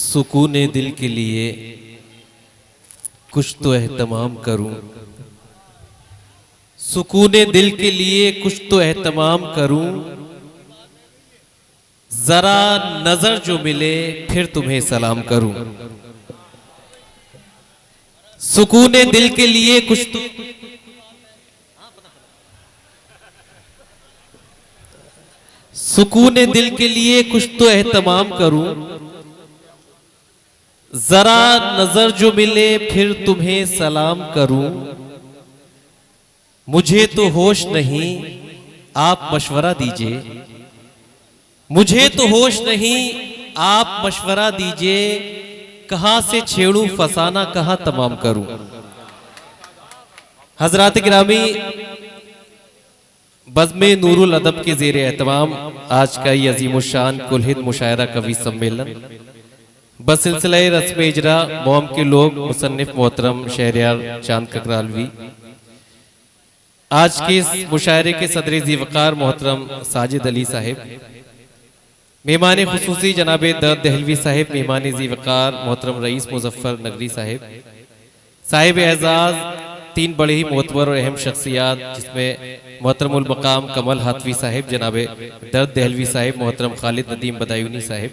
सुकूने दिल के लिए कुछ तो एहतमाम करूं, सुकूने दिल के लिए कुछ तो एहतमाम करूं, जरा नजर जो मिले फिर तुम्हें सलाम करूं। सुकूने दिल के लिए कुछ तो सुकूने दिल के लिए कुछ तो एहतमाम करूं, जरा नजर जो मिले फिर तुम्हें सलाम करूं। मुझे तो होश नहीं, आप मशवरा दीजिए। मुझे तो होश नहीं, आप मशवरा दीजिए। कहां से छेड़ूं फसाना कहां तमाम करूं। हजरात गिरामी, बज़्मे नूरुल अदब के ज़ेरे एहतमाम आज का ये अज़ीमुश्शान कुल हिंद मुशायरा कवि सम्मेलन बसिलसिला रस्म इजरा मौम के लोग मुसन्निफ मोहतरम शहरयार चांद ककरालवी। आज के इस मुशायरे के सदर ज़ीवकार मोहतरम साजिद अली साहिब, मेहमान खुसूसी जनाब दर्द दहलवी साहिब, मेहमान ज़ीवकार मोहतरम रईस मुजफ्फर नगरी साहिब, साहिब एजाज तीन बड़े ही मोतबर और अहम शख्सियात जिसमें मोहतरमुल मकाम कमल हाथवी साहिब, जनाब दर्द दहलवी साहिब, मोहतरम खालिद नदीम बदायूनी साहिब,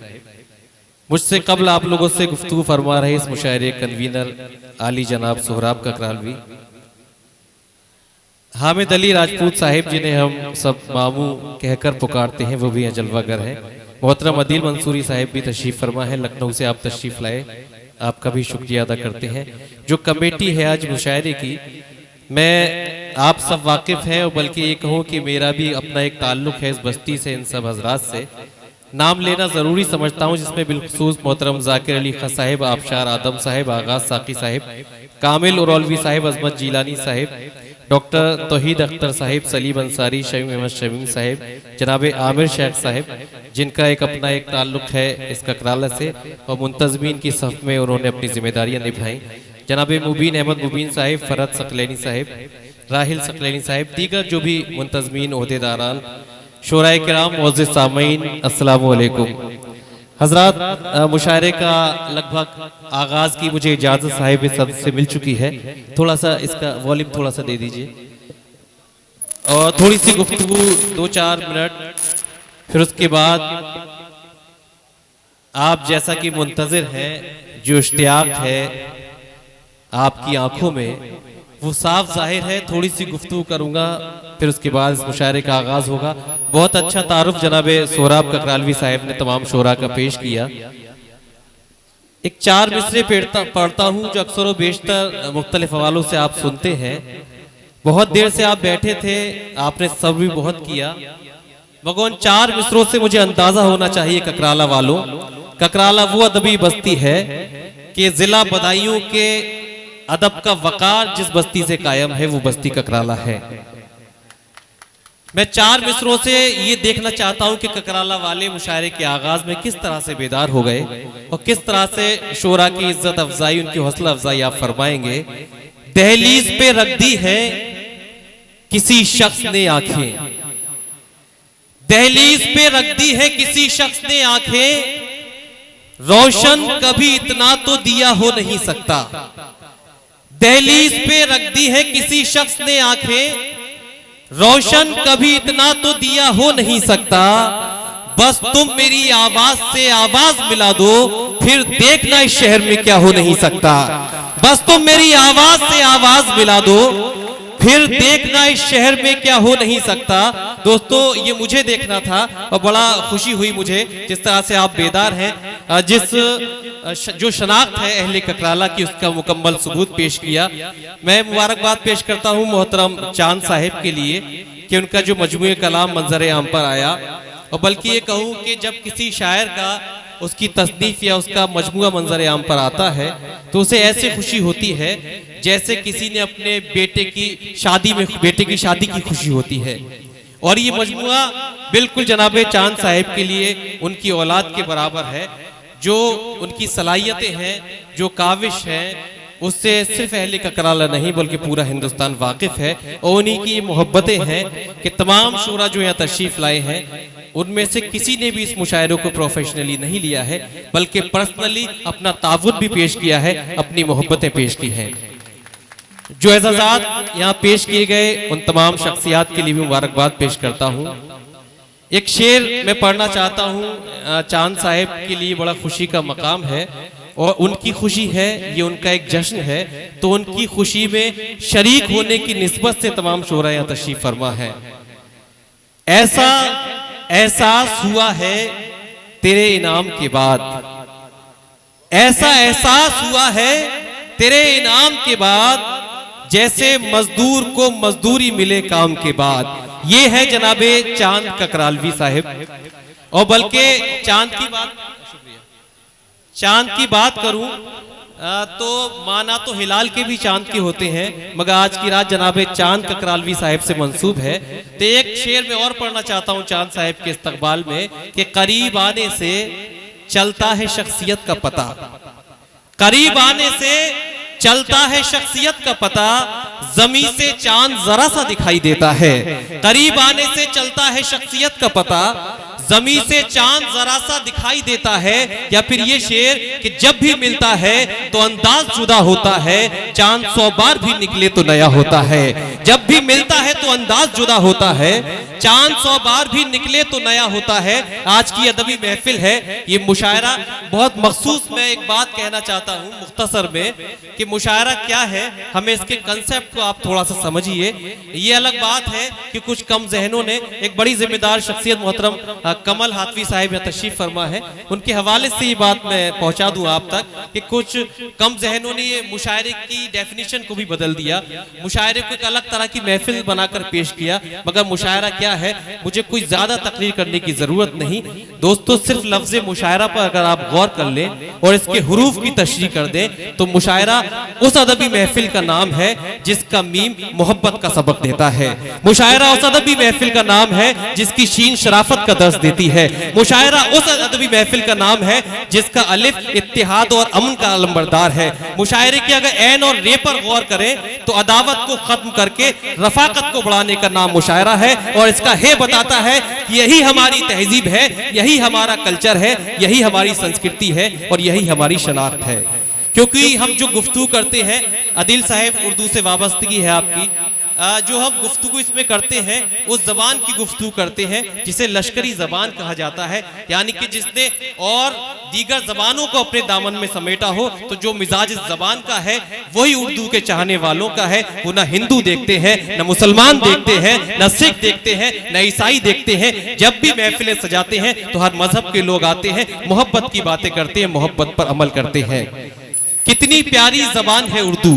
मुझसे कबल आप लोगों से गुफ्तगू फरमा रहे इस मुशायरे कन्वीनर आली जनाब सोहराब ककरालवी, हामिद अली राजपूत साहिब जिन्हें हम सब मामू कहकर पुकारते हैं, वो भी हैं जलवागर हैं, मोहतरम अदील मंसूरी साहिब भी तशरीफ फरमा है, लखनऊ से आप तशरीफ लाए, आपका भी शुक्रिया अदा करते हैं। जो कमेटी है आज मुशायरे की, मैं आप सब वाकिफ हैं, और बल्कि ये कहूँ कि मेरा भी अपना एक ताल्लुक है इस बस्ती से, इन सब हजरात से नाम लेना ज़रूरी समझता हूँ, जिसमें बिलखसूस मोहतरम जाकिर अली खां साहिब, आबशार आदम साहिब, आगाज साकी साहिब, कामिल उरौलवी साहिब, अजमत जीलानी साहिब, डॉक्टर तौहीद अख्तर साहिब, सलीम अंसारी, शमीम अहमद शमीम साहिब, जनाब आमिर शेख साहिब, जिनका एक अपना एक ताल्लुक है इस ककराला से, और मुंतजमीन की सफ में उन्होंने अपनी जिम्मेदारियां निभाई, जनाब मुबीन अहमद मुबीन साहिब, फरद सकलैनी साहिब, राहिल सकलैनी साहिब, दीगर जो भी मुंतजमीन ओहदेदारान, शोराए किराम, मुअज़्ज़िज़ सामीन, अस्सलामु अलैकुम। हजरात, मुशायरे का लगभग आगाज की मुझे इजाजत साहिब सदर से मिल चुकी है, थोड़ा सा इसका वॉल्यूम थोड़ा सा दे दीजिए, और थोड़ी सी गुफ्तगू 2-4 मिनट, फिर उसके बाद आप जैसा कि मुंतजिर हैं, जो इश्तियाक है आपकी आंखों में वो साफ जाहिर है, थोड़ी सी गुफ्तगू करूंगा, फिर उसके बाद इस मुशायरे का आगाज होगा। बहुत अच्छा तारुफ जनाब सोहराब ककरालवी साहब ने तमाम शोरा का पेश किया। एक 4 मिसरे पढ़ता हूँ जो अक्सर व बेशतर मुख्तलिफ हवालों से आप सुनते हैं। बहुत देर से आप बैठे थे, आपने सब्र भी बहुत किया, मगर उन 4 मिसरों से मुझे अंदाजा होना चाहिए ककराला वालों, ककराला वो अदबी बस्ती है कि जिला बदायूं के अदब का वकार जिस बस्ती से कायम है वो बस्ती ककराला है। मैं 4 मिसरों से ये देखना चाहता हूं कि ककराला वाले मुशायरे के आगाज में किस तरह से बेदार हो गए और किस तरह से शोरा की इज्जत अफजाई, उनकी हौसला अफजाई आप फरमाएंगे। दहलीज पे रख दी है किसी शख्स ने आंखें, दहलीज पे रख दी है किसी शख्स ने आंखें, रोशन कभी इतना तो दिया हो नहीं सकता। दहलीज पे रख दी है किसी शख्स ने आंखें, रोशन कभी इतना तो दिया हो नहीं सकता। बस तुम मेरी आवाज से आवाज मिला दो, फिर देखना इस शहर में क्या हो नहीं सकता। बस तुम मेरी आवाज से आवाज मिला दो, फिर देखना इस शहर में क्या हो नहीं सकता। दोस्तों, ये मुझे देखना था और बड़ा खुशी हुई मुझे जिस तरह से आप बेदार हैं, जिस जो शनाख्त है अहले ककराला की उसका मुकम्मल सबूत पेश किया। मैं मुबारकबाद पेश करता हूं मोहतरम चांद साहिब के लिए कि उनका जो मजमूए कलाम मंजर आम पर आया, और बल्कि ये कहूँ कि जब किसी शायर का उसकी तसनीफ या उसका मजमूआ मंजर आम पर आता है तो उसे ऐसे खुशी होती है जैसे किसी ने अपने बेटे की शादी में बेटे की शादी की खुशी होती है। और ये मजमूआ बिल्कुल जनाब चांद साहिब के लिए उनकी औलाद के बराबर है। जो उनकी सलाहियतें हैं, जो काविश है, उससे सिर्फ अहले ककराला नहीं बल्कि पूरा हिंदुस्तान वाकिफ है। और उन्हीं की मोहब्बतें हैं कि तमाम शोरा जो यहाँ तशरीफ लाए हैं, उनमें से किसी ने भी इस मुशायरे को प्रोफेशनली नहीं लिया है, बल्कि पर्सनली अपना तावुन भी पेश किया है, अपनी मोहब्बतें पेश की हैं। जो एजाज़ात यहाँ पेश किए गए उन तमाम शख्सियात के लिए भी मुबारकबाद पेश करता हूँ। एक शेर मैं पढ़ना चाहता हूँ। चांद साहब के लिए बड़ा खुशी का मकाम है और उनकी खुशी है, ये उनका एक जश्न है, तो उनकी खुशी में शरीक होने की निस्बत से तमाम शोरा यहाँ तशरीफ फरमा है। ऐसा एहसास हुआ है तेरे इनाम के बाद, ऐसा एहसास हुआ है तेरे इनाम के बाद, जैसे मजदूर को मजदूरी मिले काम के बाद। ये है जनाबे चांद ककरालवी साहिब। और बल्कि चांद की बात करूं तो माना तो हिलाल के भी चांद के होते हैं, मगर आज की रात जनाबे चांद ककरालवी साहिब से मंसूब है। तो एक शेर में और पढ़ना चाहता हूं चांद साहिब के इस्तकबाल में कि करीब आने से चलता है शख्सियत का पता, करीब आने से चलता है शख्सियत का पता, जमीन से चांद जरा सा दिखाई देता है। करीब आने से चलता है शख्सियत का पता, जमीन से चांद जरा सा दिखाई देता है। या फिर ये शेर कि जब भी मिलता है तो अंदाज जुदा होता है, चांद 100 बार भी निकले तो नया होता है। जब भी मिलता है तो अंदाज जुदा होता है, चांद 100 बार भी निकले तो नया होता है। आज की अदबी महफिल है, ये मुशायरा बहुत मखसूस। मैं एक बात कहना चाहता हूँ मुख्तसर में कि मुशायरा क्या है, हमें इसके कंसेप्ट को आप थोड़ा सा समझिए। ये अलग बात है कि कुछ कम जहनों ने, एक बड़ी जिम्मेदार शख्सियत मोहतरम कमल हाथवी साहिब यहाँ तशरीफ फरमा है, उनके हवाले से ये बात मैं पहुंचा दूं आप तक कि कुछ कम जहनों ने ये मुशायरे की डेफिनेशन को भी बदल दिया, मुशायरे को एक अलग तरह की महफिल बनाकर पेश किया। मगर मुशायरा क्या है, मुझे कोई ज्यादा तकरीर करने की जरूरत नहीं दोस्तों। सिर्फ लफ्ज मुशायरा पर अगर आप गौर कर लें और इसके हुरूफ की तशरीह कर दें तो मुशायरा उस अदबी महफिल का नाम है जिसका मीम मोहब्बत का सबक देता है। मुशायरा उस अदबी महफिल का नाम है जिसकी शीन शराफत का दर्स देती है। मुशायरा उस अदबी महफिल का नाम है जिसका अलिफ इत्तिहाद और अमन का अलंबरदार है। मुशायरे की अगर ऐन और रे पर गौर करें तो अदावत को खत्म करके रफाकत को बढ़ाने का नाम मुशायरा है। और इसका है बताता है कि यही हमारी तहजीब है, यही हमारा कल्चर है, यही हमारी संस्कृति है और यही हमारी शनाख्त है। क्योंकि हम जो गुफ्तगू करते हैं, आदिल साहब उर्दू से वाबस्तगी है आपकी, जो हम गुफ्तगू इसमें करते हैं उस जबान की गुफ्तगू करते हैं जिसे लश्करी जबान कहा जाता है, यानी कि जिसने और दीगर जबानों को अपने दामन में समेटा हो। तो जो मिजाज इस जबान का है वही उर्दू के चाहने वालों का है। वो ना हिंदू देखते हैं, न मुसलमान देखते हैं, न सिख देखते हैं, न ईसाई देखते हैं। जब भी महफिलें सजाते हैं तो हर मजहब के लोग आते हैं, मोहब्बत की बातें करते हैं, मोहब्बत पर अमल करते हैं। कितनी प्यारी जबान है उर्दू,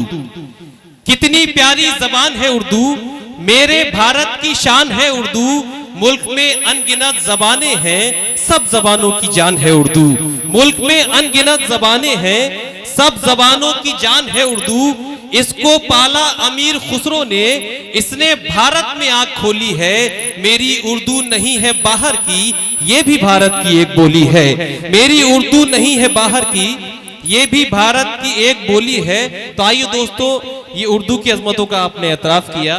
कितनी प्यारी जबान है उर्दू, मेरे भारत की शान है उर्दू। मुल्क में अनगिनत जबानें हैं, सब जबानों की जान है उर्दू। मुल्क में अनगिनत जबानें हैं, सब जबानों की जान है उर्दू। इसको पाला अमीर खुसरो ने, इसने भारत में आंख खोली है। मेरी उर्दू नहीं है बाहर की, ये भी भारत की एक बोली है। मेरी उर्दू नहीं है बाहर की, ये भी भारत की एक बोली है। तो आइए दोस्तों, ये उर्दू की अजमतों का आपने एतराफ किया।